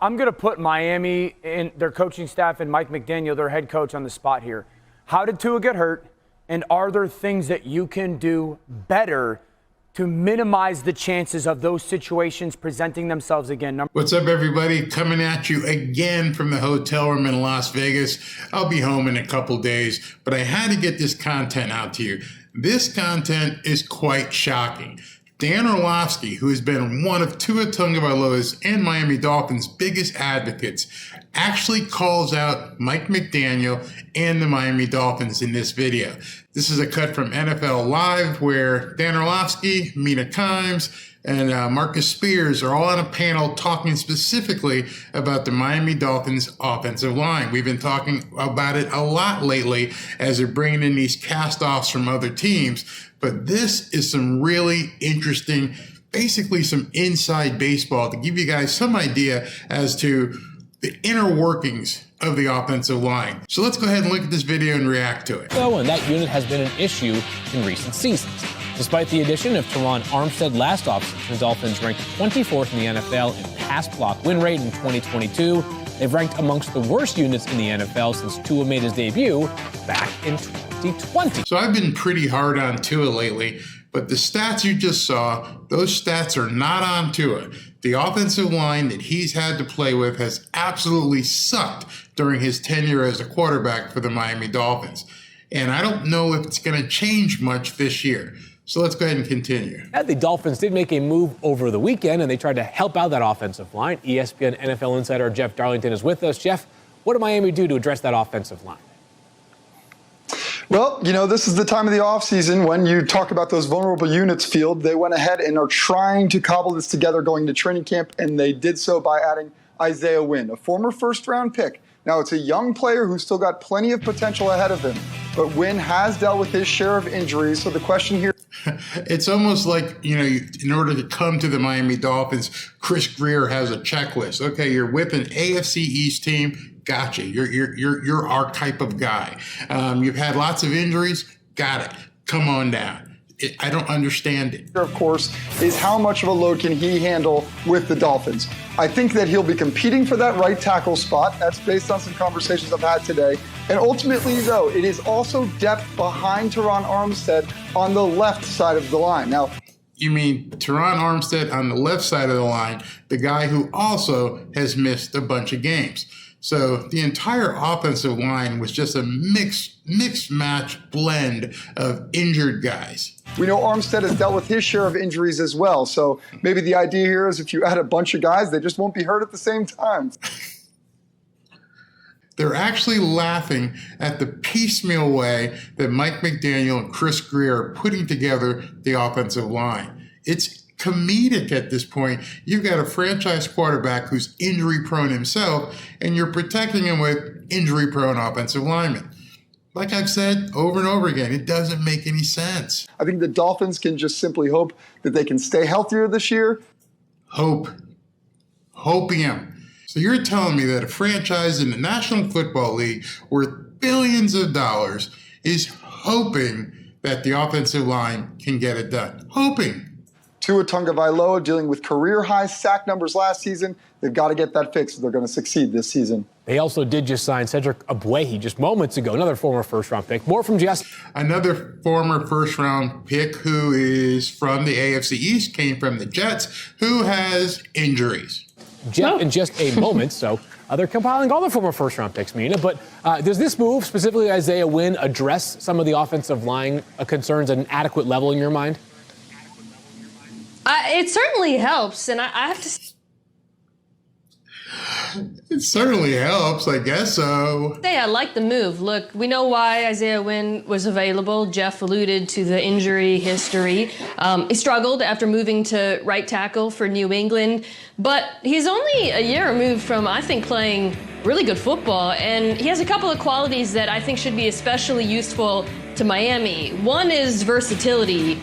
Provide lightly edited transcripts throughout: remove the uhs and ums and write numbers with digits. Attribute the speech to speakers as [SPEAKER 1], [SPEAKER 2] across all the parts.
[SPEAKER 1] I'm going to put Miami and their coaching staff and Mike McDaniel, their head coach, on the spot here. How did Tua get hurt? And are there things that you can do better to minimize the chances of those situations presenting themselves again?
[SPEAKER 2] What's up, everybody? Coming at you again from the hotel room in Las Vegas. I'll be home in a couple days, but I had to get this content out to you. This content is quite shocking. Dan Orlovsky, who has been one of Tua Tagovailoa's and Miami Dolphins' biggest advocates, actually calls out Mike McDaniel and the Miami Dolphins in this video. This is a cut from NFL Live where Dan Orlovsky, Mina Kimes, and Marcus Spears are all on a panel talking specifically about the Miami Dolphins offensive line. We've been talking about it a lot lately as they're bringing in these cast-offs from other teams. But this is some really interesting, basically some inside baseball to give you guys some idea as to the inner workings of the offensive line. So let's go ahead and look at this video and react to it.
[SPEAKER 3] And that unit has been an issue in recent seasons. Despite the addition of Terron Armstead last offseason, the Dolphins ranked 24th in the NFL in pass block win rate in 2022. They've ranked amongst the worst units in the NFL since Tua made his debut back in 2020.
[SPEAKER 2] So I've been pretty hard on Tua lately, but the stats you just saw, those stats are not on Tua. The offensive line that he's had to play with has absolutely sucked during his tenure as a quarterback for the Miami Dolphins. And I don't know if it's going to change much this year. So let's go ahead and continue.
[SPEAKER 3] The Dolphins did make a move over the weekend, and they tried to help out that offensive line. ESPN NFL insider Jeff Darlington is with us. Jeff, what did Miami do to address that offensive line?
[SPEAKER 4] Well, you know, this is the time of the offseason when you talk about those vulnerable units field. They went ahead and are trying to cobble this together going to training camp, and they did so by adding Isaiah Wynn, a former first-round pick. Now, it's a young player who's still got plenty of potential ahead of him, but Wynn has dealt with his share of injuries. So the question here...
[SPEAKER 2] It's almost like, you know, in order to come to the Miami Dolphins, Chris Greer has a checklist. Okay, you're with an AFC East team. Gotcha. You're our type of guy. You've had lots of injuries. Got it. Come on down. I don't understand it.
[SPEAKER 4] Of course, is how much of a load can he handle with the Dolphins? I think that he'll be competing for that right tackle spot. That's based on some conversations I've had today. And ultimately, though, it is also depth behind Terron Armstead on the left side of the line. Now,
[SPEAKER 2] you mean Terron Armstead on the left side of the line, the guy who also has missed a bunch of games. So the entire offensive line was just a mixed match blend of injured guys.
[SPEAKER 4] We know Armstead has dealt with his share of injuries as well. So maybe the idea here is if you add a bunch of guys, they just won't be hurt at the same time.
[SPEAKER 2] They're actually laughing at the piecemeal way that Mike McDaniel and Chris Greer are putting together the offensive line. It's comedic at this point. You've got a franchise quarterback who's injury-prone himself, and you're protecting him with injury-prone offensive linemen. Like I've said over and over again, it doesn't make any sense.
[SPEAKER 4] I think the Dolphins can just simply hope that they can stay healthier this year.
[SPEAKER 2] Hopium. So you're telling me that a franchise in the National Football League worth billions of dollars is hoping that the offensive line can get it done. Hoping.
[SPEAKER 4] Tua Tagovailoa dealing with career-high sack numbers last season. They've got to get that fixed if they're going to succeed this season.
[SPEAKER 3] They also did just sign Cedric Ogbuehi just moments ago, another former first-round pick. More from Jess.
[SPEAKER 2] Another former first-round pick who is from the AFC East, came from the Jets, who has injuries.
[SPEAKER 3] Jeff in just a moment, so they're compiling all the former first-round picks, Mina. But does this move, specifically Isaiah Wynn, address some of the offensive line concerns at an adequate level in your mind?
[SPEAKER 5] It certainly helps, and I have to
[SPEAKER 2] It certainly helps, I guess so.
[SPEAKER 5] say I like the move. Look, we know why Isaiah Wynn was available. Jeff alluded to the injury history. He struggled after moving to right tackle for New England, but he's only a year removed from, I think, playing really good football, and he has a couple of qualities that I think should be especially useful to Miami. One is versatility.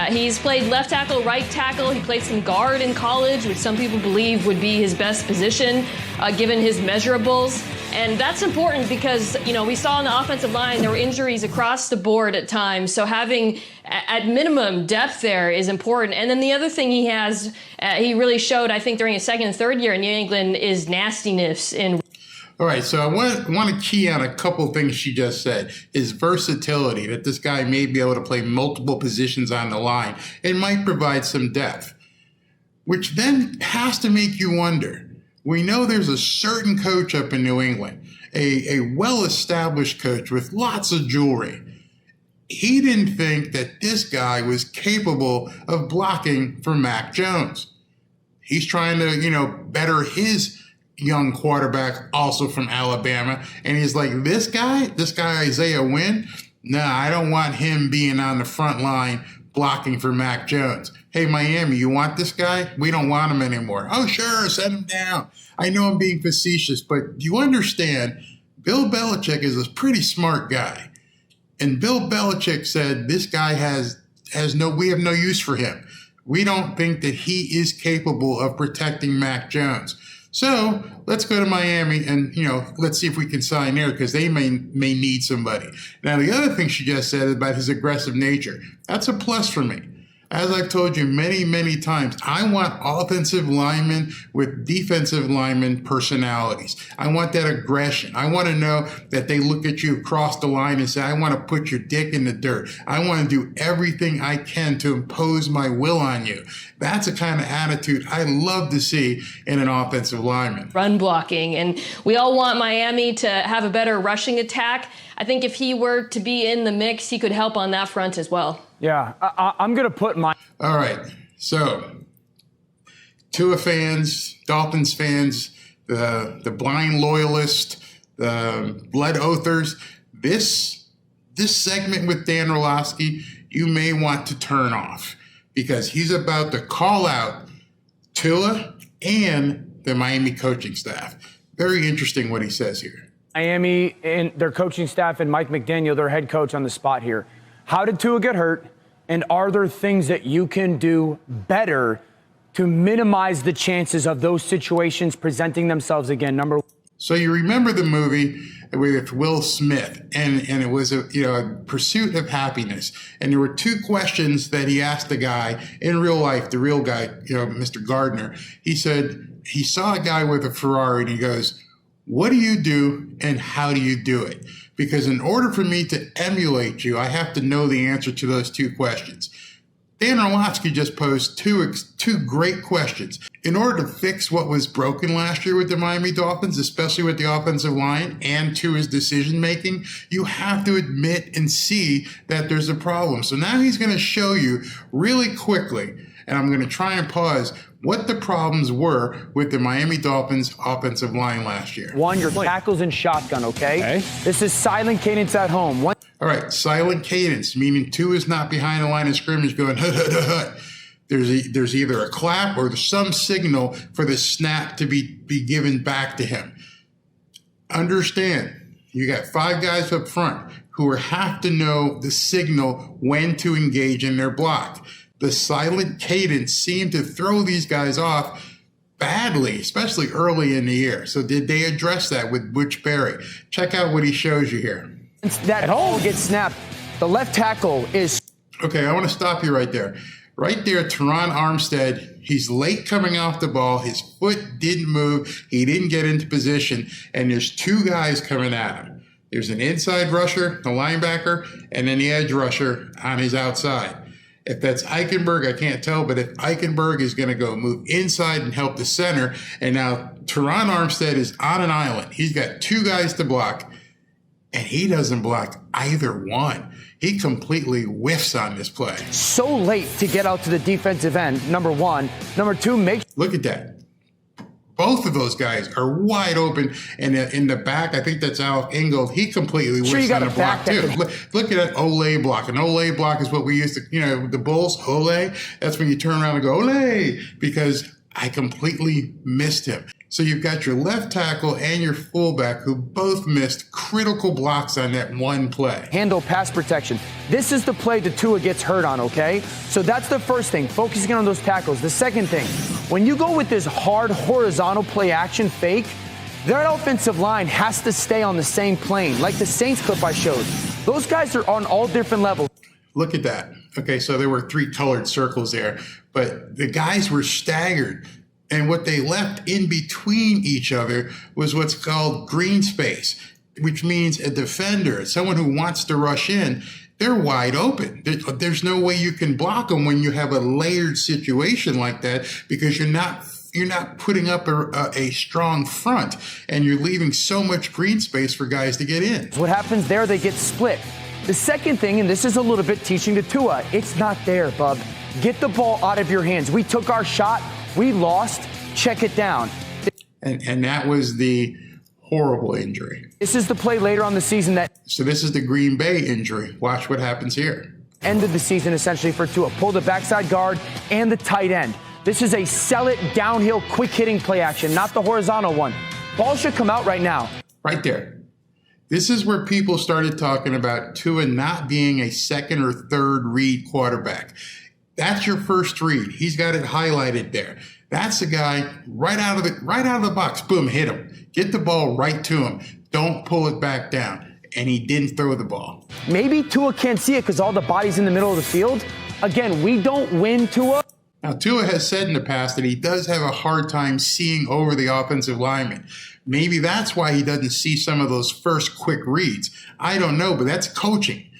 [SPEAKER 5] He's played left tackle, right tackle. He played some guard in college, which some people believe would be his best position, given his measurables. And that's important because, we saw on the offensive line, there were injuries across the board at times. So having, at minimum, depth there is important. And then the other thing he has, he really showed, I think, during his second and third year in New England is nastiness in.
[SPEAKER 2] All right, so I want to key on a couple things she just said. His versatility, that this guy may be able to play multiple positions on the line and might provide some depth, which then has to make you wonder. We know there's a certain coach up in New England, a well-established coach with lots of jewelry. He didn't think that this guy was capable of blocking for Mac Jones. He's trying to, better his young quarterback, also from Alabama. And he's like, this guy Isaiah Wynn, I don't want him being on the front line blocking for Mac Jones. Hey, Miami, you want this guy? We don't want him anymore. Oh, sure, send him down. I know I'm being facetious, but you understand, Bill Belichick is a pretty smart guy. And Bill Belichick said, this guy we have no use for him. We don't think that he is capable of protecting Mac Jones. So let's go to Miami and, let's see if we can sign there because they may need somebody. Now, the other thing she just said about his aggressive nature, that's a plus for me. As I've told you many, many times, I want offensive linemen with defensive lineman personalities. I want that aggression. I want to know that they look at you across the line and say, I want to put your dick in the dirt. I want to do everything I can to impose my will on you. That's the kind of attitude I love to see in an offensive lineman.
[SPEAKER 5] Run blocking, and we all want Miami to have a better rushing attack. I think if he were to be in the mix, he could help on that front as well.
[SPEAKER 1] Yeah, I'm going to put my...
[SPEAKER 2] All right, so Tua fans, Dolphins fans, the blind loyalists, the blood oathers, this segment with Dan Orlovsky, you may want to turn off because he's about to call out Tua and the Miami coaching staff. Very interesting what he says here.
[SPEAKER 1] Miami and their coaching staff and Mike McDaniel, their head coach, on the spot here. How did Tua get hurt? And are there things that you can do better to minimize the chances of those situations presenting themselves again?
[SPEAKER 2] So you remember the movie with Will Smith, and it was a pursuit of happiness. And there were two questions that he asked the guy in real life, the real guy, Mr. Gardner. He said he saw a guy with a Ferrari and he goes, what do you do and how do you do it? Because in order for me to emulate you, I have to know the answer to those two questions. Dan Orlovsky just posed two great questions. In order to fix what was broken last year with the Miami Dolphins, especially with the offensive line and Tua's decision-making, you have to admit and see that there's a problem. So now he's going to show you really quickly, and I'm going to try and pause, what the problems were with the Miami Dolphins offensive line last year.
[SPEAKER 1] One, your tackles in shotgun, okay? This is silent cadence at home.
[SPEAKER 2] All right, silent cadence, meaning Tua is not behind the line of scrimmage going, hut, hut, hut, hut. There's either a clap or there's some signal for the snap to be given back to him. Understand, you got 5 guys up front who have to know the signal when to engage in their block. The silent cadence seemed to throw these guys off badly, especially early in the year. So did they address that with Butch Barry? Check out what he shows you here.
[SPEAKER 1] That ball gets snapped. The left tackle is...
[SPEAKER 2] Okay, I want to stop you right there. Right there, Teron Armstead, he's late coming off the ball. His foot didn't move. He didn't get into position. And there's 2 guys coming at him. There's an inside rusher, the linebacker, and then the edge rusher on his outside. If that's Eichenberg, I can't tell, but if Eichenberg is going to go move inside and help the center, and now Teron Armstead is on an island. He's got 2 guys to block, and he doesn't block either one. He completely whiffs on this play.
[SPEAKER 1] So late to get out to the defensive end, number one. Number two,
[SPEAKER 2] Look at that. Both of those guys are wide open, and in the back, I think that's Alec Ingold. He completely whiffs on the block too. Look at that Ole block. An Ole block is what we used to, the Bulls, Ole. That's when you turn around and go, Ole, because I completely missed him. So you've got your left tackle and your fullback who both missed critical blocks on that one play.
[SPEAKER 1] Handle pass protection. This is the play that Tua gets hurt on, okay? So that's the first thing, focusing on those tackles. The second thing, when you go with this hard horizontal play action fake, Their offensive line has to stay on the same plane, like the Saints clip I showed. Those guys are on all different levels.
[SPEAKER 2] Look at that. Okay, so there were 3 colored circles there, but the guys were staggered. And what they left in between each other was what's called green space, which means a defender, someone who wants to rush in, they're wide open. There's no way you can block them when you have a layered situation like that, because you're not putting up a strong front, and you're leaving so much green space for guys to get in.
[SPEAKER 1] What happens there, they get split. The second thing, and this is a little bit teaching to Tua, it's not there, bub. Get the ball out of your hands. We took our shot. We lost. Check it down.
[SPEAKER 2] And that was the horrible injury.
[SPEAKER 1] This is the play later on the season that...
[SPEAKER 2] So this is the Green Bay injury. Watch what happens here.
[SPEAKER 1] Ended the season essentially for Tua. Pull the backside guard and the tight end. This is a sell-it downhill quick hitting play action, not the horizontal one. Ball should come out right now.
[SPEAKER 2] Right there. This is where people started talking about Tua not being a second or third read quarterback. That's your first read. He's got it highlighted there. That's the guy right out of the box. Boom, hit him. Get the ball right to him. Don't pull it back down. And he didn't throw the ball.
[SPEAKER 1] Maybe Tua can't see it because all the bodies in the middle of the field. Again, we don't win Tua.
[SPEAKER 2] Now, Tua has said in the past that he does have a hard time seeing over the offensive lineman. Maybe that's why he doesn't see some of those first quick reads. I don't know, but that's coaching.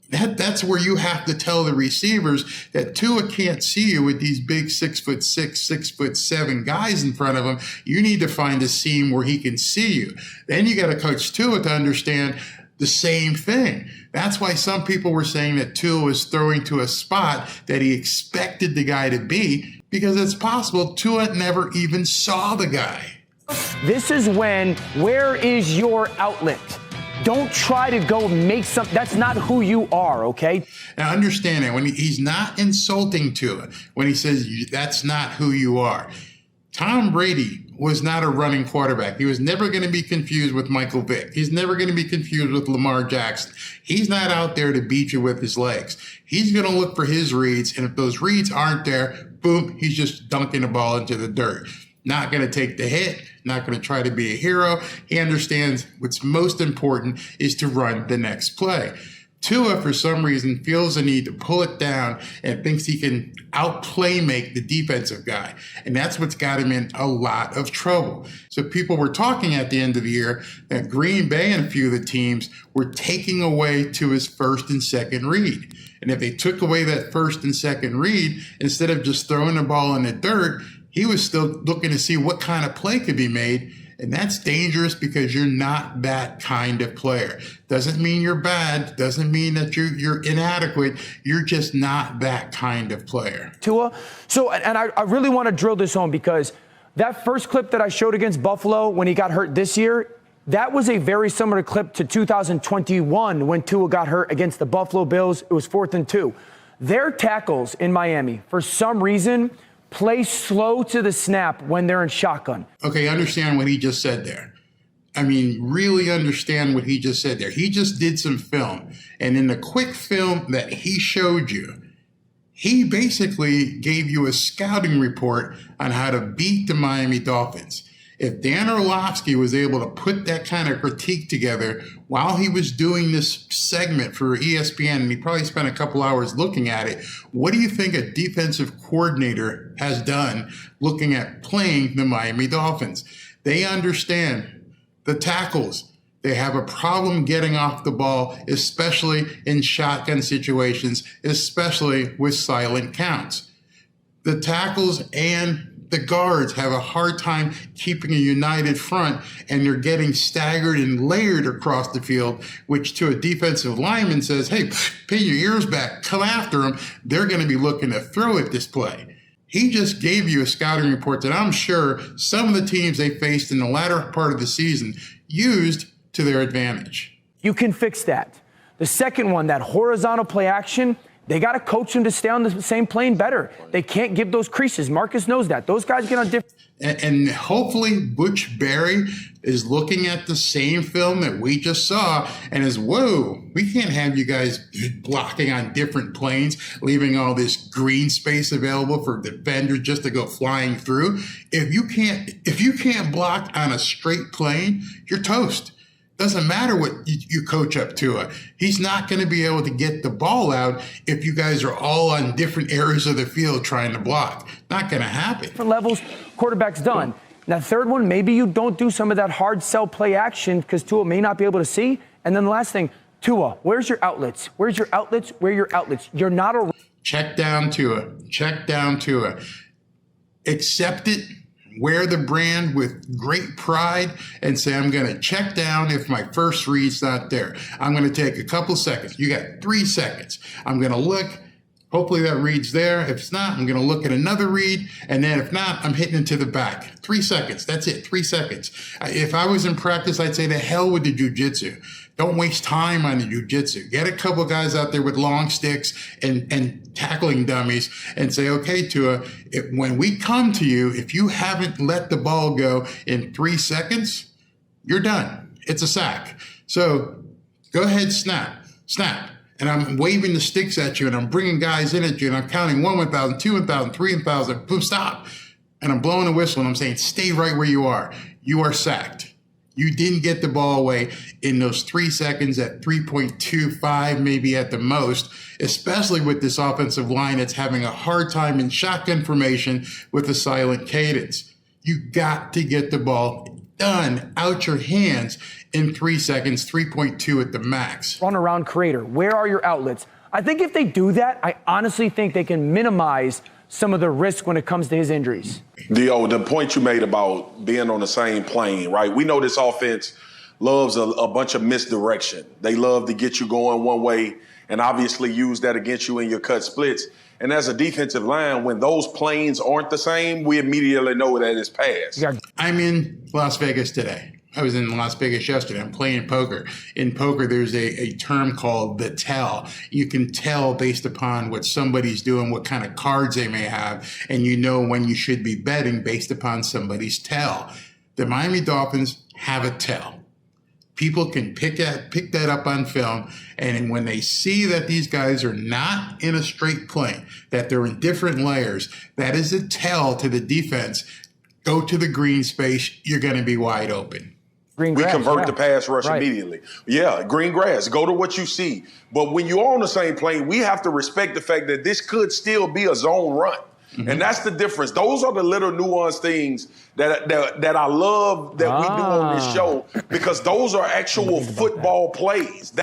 [SPEAKER 2] That's where you have to tell the receivers that Tua can't see you with these big 6'6", 6'7" guys in front of him. You need to find a seam where he can see you. Then you got to coach Tua to understand the same thing. That's why some people were saying that Tua was throwing to a spot that he expected the guy to be, because it's possible Tua never even saw the guy.
[SPEAKER 1] This is where is your outlet? Don't try to go make something. That's not who you are, okay?
[SPEAKER 2] Now, understand that when he's not insulting Tua, when he says that's not who you are. Tom Brady was not a running quarterback. He was never going to be confused with Michael Vick. He's never going to be confused with Lamar Jackson. He's not out there to beat you with his legs. He's going to look for his reads, and if those reads aren't there, boom, he's just dunking the ball into the dirt. Not going to take the hit, not going to try to be a hero. He understands what's most important is to run the next play. Tua, for some reason, feels the need to pull it down and thinks he can outplay make the defensive guy. And that's what's got him in a lot of trouble. So people were talking at the end of the year that Green Bay and a few of the teams were taking away Tua's first and second read. And if they took away that first and second read, instead of just throwing the ball in the dirt, he was still looking to see what kind of play could be made. And that's dangerous because you're not that kind of player. Doesn't mean you're bad. Doesn't mean that you're inadequate. You're just not that kind of player.
[SPEAKER 1] Tua. So, and I really want to drill this home, because that first clip that I showed against Buffalo when he got hurt this year, that was a very similar clip to 2021 when Tua got hurt against the Buffalo Bills. It was 4th and 2. Their tackles in Miami, for some reason, play slow to the snap when they're in shotgun.
[SPEAKER 2] Okay, understand what he just said there. I mean, really understand what he just said there. He just did some film. And in the quick film that he showed you, he basically gave you a scouting report on how to beat the Miami Dolphins. If Dan Orlovsky was able to put that kind of critique together while he was doing this segment for ESPN, and he probably spent a couple hours looking at it, what do you think a defensive coordinator has done looking at playing the Miami Dolphins? They understand the tackles. They have a problem getting off the ball, especially in shotgun situations, especially with silent counts. The tackles and the guards have a hard time keeping a united front, and they're getting staggered and layered across the field, which to a defensive lineman says, hey, pin your ears back, come after them. They're going to be looking to throw at this play. He just gave you a scouting report that I'm sure some of the teams they faced in the latter part of the season used to their advantage.
[SPEAKER 1] You can fix that. The second one, that horizontal play action, They got to coach them to stay on the same plane better. They can't give those creases. Marcus knows that. Those guys get on different.
[SPEAKER 2] And hopefully Butch Barry is looking at the same film that we just saw and is, whoa, we can't have you guys blocking on different planes, leaving all this green space available for defenders just to go flying through. If you can't block on a straight plane, you're toast. Doesn't matter what you coach up Tua. He's not going to be able to get the ball out if you guys are all on different areas of the field trying to block. Not going to happen.
[SPEAKER 1] Different levels, quarterback's done. Now, third one, maybe you don't do some of that hard sell play action because Tua may not be able to see. And then the last thing, Tua, where's your outlets? Where's your outlets? Where are your outlets? You're not a...
[SPEAKER 2] Check down Tua. Check down Tua. Accept it. Wear the brand with great pride and say, I'm going to check down if my first read's not there. I'm going to take a couple seconds. You got 3 seconds. I'm going to look. Hopefully that read's there. If it's not, I'm going to look at another read. And then if not, I'm hitting into the back. 3 seconds. That's it. 3 seconds. If I was in practice, I'd say to hell with the jiu-jitsu. Don't waste time on the jiu-jitsu. Get a couple guys out there with long sticks and tackling dummies and say, okay, Tua, when we come to you, if you haven't let the ball go in 3 seconds, you're done. It's a sack. So go ahead, snap. And I'm waving the sticks at you and I'm bringing guys in at you and I'm counting 1 1,000, 2 1,000, 3 1,000, boom, stop. And I'm blowing a whistle and I'm saying, stay right where you are. You are sacked. You didn't get the ball away in those 3 seconds at 3.25, maybe at the most, especially with this offensive line that's having a hard time in shotgun formation with a silent cadence. You got to get the ball done out your hands in 3 seconds, 3.2 at the max.
[SPEAKER 1] Run around creator. Where are your outlets? I think if they do that, I honestly think they can minimize some of the risk when it comes to his injuries.
[SPEAKER 6] Dio, the point you made about being on the same plane, right? We know this offense loves a bunch of misdirection. They love to get you going one way and obviously use that against you in your cut splits. And as a defensive line, when those planes aren't the same, we immediately know that it's passed.
[SPEAKER 2] I'm in Las Vegas today. I was in Las Vegas yesterday. I'm playing poker. In poker, there's a term called the tell. You can tell based upon what somebody's doing, what kind of cards they may have, and you know when you should be betting based upon somebody's tell. The Miami Dolphins have a tell. People can pick that up on film, and when they see that these guys are not in a straight plane, that they're in different layers, that is a tell to the defense. Go to the green space. You're going to be wide open.
[SPEAKER 6] We convert the pass rush immediately. Yeah, green grass. Go to what you see. But when you're on the same plane, we have to respect the fact that this could still be a zone run. Mm-hmm. And that's the difference. Those are the little nuanced things that I love that we do on this show because those are actual football plays.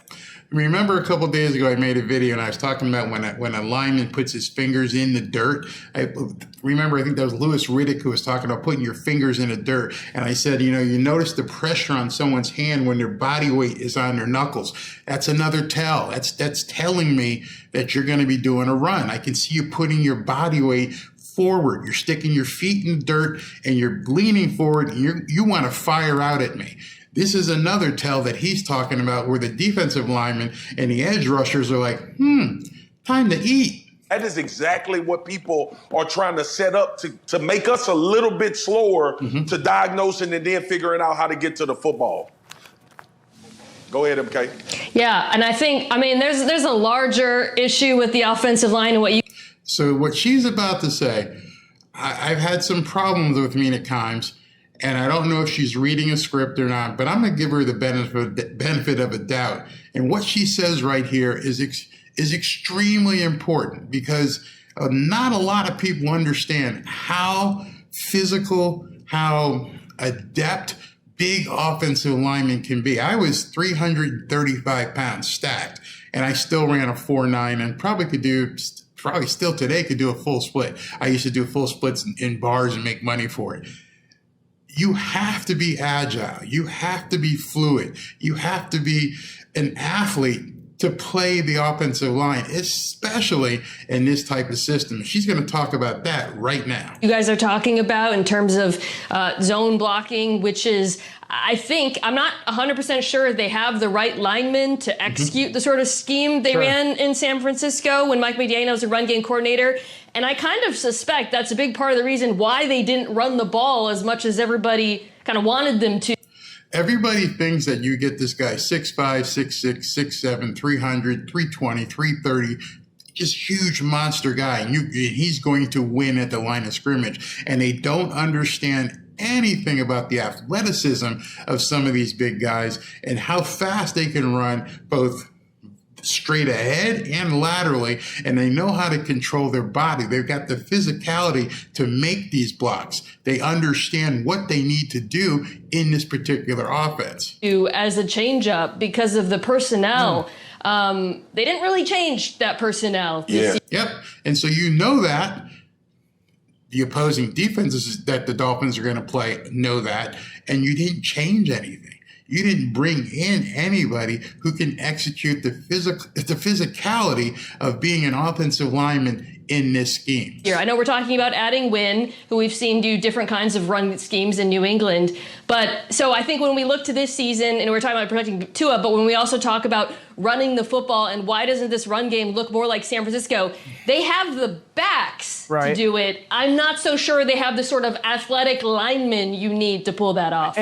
[SPEAKER 2] Remember a couple of days ago, I made a video and I was talking about when a lineman puts his fingers in the dirt. I think that was Louis Riddick who was talking about putting your fingers in the dirt. And I said, you notice the pressure on someone's hand when their body weight is on their knuckles. That's another tell. That's telling me that you're going to be doing a run. I can see you putting your body weight forward. You're sticking your feet in the dirt and you're leaning forward and you want to fire out at me. This is another tell that he's talking about where the defensive linemen and the edge rushers are like, time to eat.
[SPEAKER 6] That is exactly what people are trying to set up to make us a little bit slower to diagnosing and then figuring out how to get to the football. Go ahead, MK.
[SPEAKER 5] Yeah, and I think, there's a larger issue with the offensive line and what you...
[SPEAKER 2] So what she's about to say, I've had some problems with Mina Kimes. And I don't know if she's reading a script or not, but I'm going to give her the benefit of a doubt. And what she says right here is extremely important because not a lot of people understand how physical, how adept big offensive linemen can be. I was 335 pounds stacked, and I still ran a 4.9 and probably still today could do a full split. I used to do full splits in bars and make money for it. You have to be agile. You have to be fluid. You have to be an athlete to play the offensive line, especially in this type of system. She's going to talk about that right now.
[SPEAKER 5] You guys are talking about in terms of zone blocking, which is, I think, I'm not 100% sure they have the right linemen to execute the sort of scheme they ran in San Francisco when Mike McDaniel was a run game coordinator. And I kind of suspect that's a big part of the reason why they didn't run the ball as much as everybody kind of wanted them to.
[SPEAKER 2] Everybody thinks that you get this guy 6'5", 6'6", 6'7", 300, 320, 330, just huge monster guy, and he's going to win at the line of scrimmage. And they don't understand anything about the athleticism of some of these big guys and how fast they can run both straight ahead and laterally, and they know how to control their body. They've got the physicality to make these blocks. They understand what they need to do in this particular offense.
[SPEAKER 5] As a change-up because of the personnel. They didn't really change that personnel this year.
[SPEAKER 2] Yep. And so you know that. The opposing defenses that the Dolphins are going to play know that, and you didn't change anything. You didn't bring in anybody who can execute the physicality of being an offensive lineman in this scheme.
[SPEAKER 5] Here, I know we're talking about adding Wynn, who we've seen do different kinds of run schemes in New England. But so I think when we look to this season, and we're talking about protecting Tua, but when we also talk about running the football and why doesn't this run game look more like San Francisco, they have the backs to do it. I'm not so sure they have the sort of athletic linemen you need to pull that off.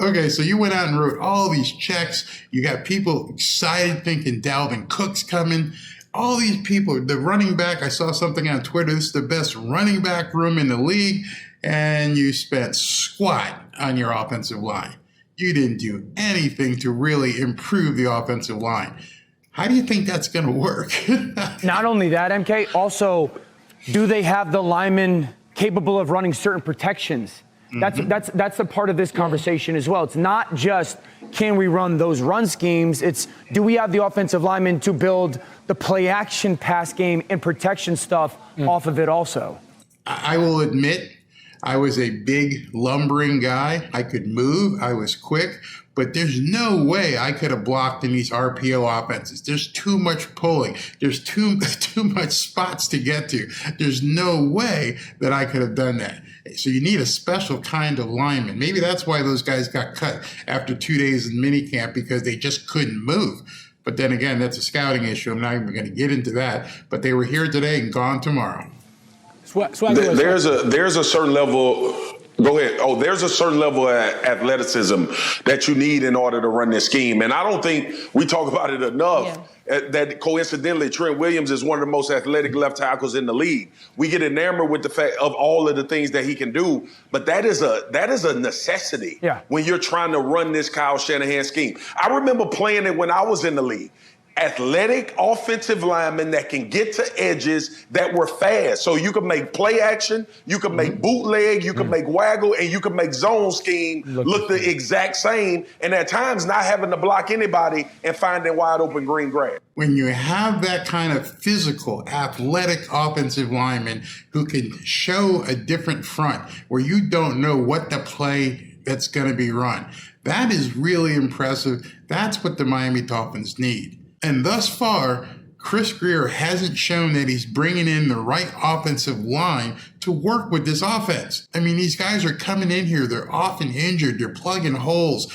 [SPEAKER 2] Okay, so you went out and wrote all these checks. You got people excited thinking Dalvin Cook's coming. All these people, the running back, I saw something on Twitter, this is the best running back room in the league, and you spent squat on your offensive line. You didn't do anything to really improve the offensive line. How do you think that's going to work?
[SPEAKER 1] Not only that, MK, also, do they have the linemen capable of running certain protections? That's a part of this conversation as well. It's not just can we run those run schemes, it's do we have the offensive linemen to build the play action pass game and protection stuff off of it also.
[SPEAKER 2] I will admit I was a big lumbering guy. I could move, I was quick, but there's no way I could have blocked in these RPO offenses. There's too much pulling. There's too much spots to get to. There's no way that I could have done that. So you need a special kind of lineman. Maybe that's why those guys got cut after 2 days in minicamp, because they just couldn't move. But then again, that's a scouting issue. I'm not even going to get into that. But they were here today and gone tomorrow.
[SPEAKER 6] There's a certain level. Go ahead. Oh, there's a certain level of athleticism that you need in order to run this scheme. And I don't think we talk about it enough that coincidentally Trent Williams is one of the most athletic left tackles in the league. We get enamored with the fact of all of the things that he can do, but that is a necessity when you're trying to run this Kyle Shanahan scheme. I remember playing it when I was in the league. Athletic offensive linemen that can get to edges that were fast. So you can make play action, you can make bootleg, you can make waggle, and you can make zone scheme look the exact same. And at times not having to block anybody and finding wide open green grass.
[SPEAKER 2] When you have that kind of physical, athletic offensive lineman who can show a different front where you don't know what the play that's going to be run, that is really impressive. That's what the Miami Dolphins need. And thus far, Chris Grier hasn't shown that he's bringing in the right offensive line to work with this offense. I mean, these guys are coming in here. They're often injured. They're plugging holes.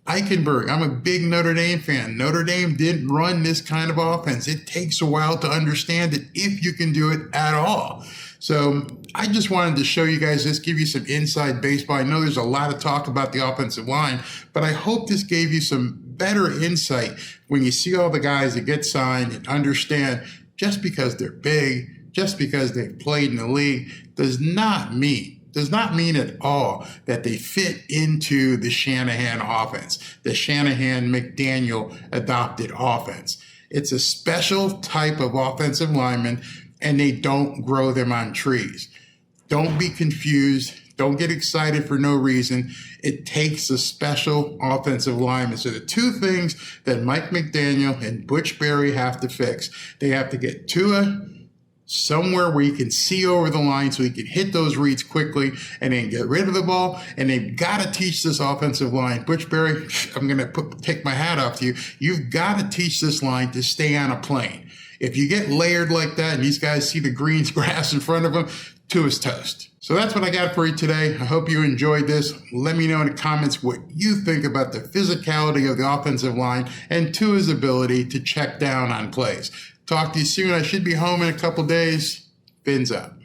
[SPEAKER 2] Eichenberg, I'm a big Notre Dame fan. Notre Dame didn't run this kind of offense. It takes a while to understand it if you can do it at all. So I just wanted to show you guys this, give you some inside baseball. I know there's a lot of talk about the offensive line, but I hope this gave you some better insight when you see all the guys that get signed and understand just because they're big, just because they've played in the league, does not mean at all that they fit into the Shanahan offense, the Shanahan McDaniel adopted offense. It's a special type of offensive lineman, and they don't grow them on trees. Don't be confused. Don't get excited for no reason. It takes a special offensive lineman. So the two things that Mike McDaniel and Butch Barry have to fix, they have to get Tua somewhere where he can see over the line so he can hit those reads quickly and then get rid of the ball. And they've got to teach this offensive line. Butch Berry, I'm going to take my hat off to you. You've got to teach this line to stay on a plane. If you get layered like that and these guys see the green grass in front of them, Tua's toast. So that's what I got for you today. I hope you enjoyed this. Let me know in the comments what you think about the physicality of the offensive line and Tua's ability to check down on plays. Talk to you soon. I should be home in a couple days. Fins up.